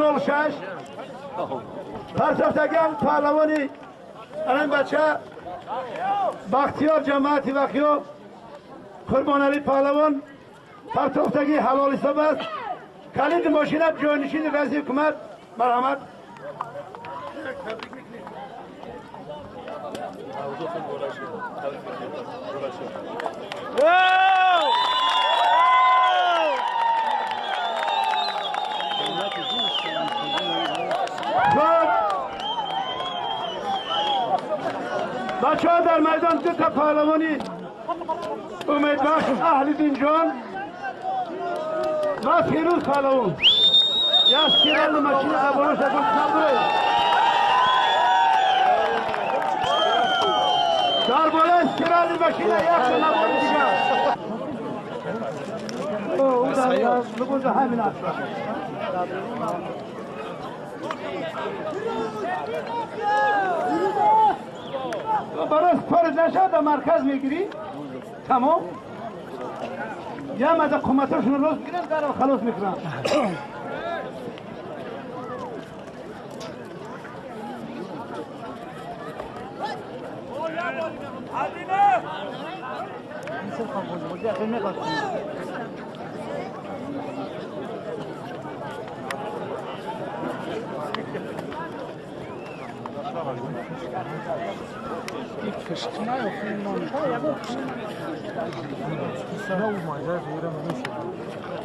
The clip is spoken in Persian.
06 پرسفتگان پهلوانی الان بچه بختیار جماعتی وقیو قربان علی پهلوان پرسفتگی حلال حساب است. کلید ماشینت جانشین رئیس حکومت مرحمت. بچه ها در میدان دو تا پهلوانی امیدبخش اهل جان و فیروز پهلوان یا سیرال ماشین قبولش از صبره در بالا سیرال ماشین یک نبود دیگر او در لبوز همین است. برای فرض نشد در مرکز میگیری تمام یا هم از قومتاشون روز میگیرن در خلاص میکنن. Kışkırtma yok. Zor olmaz ya.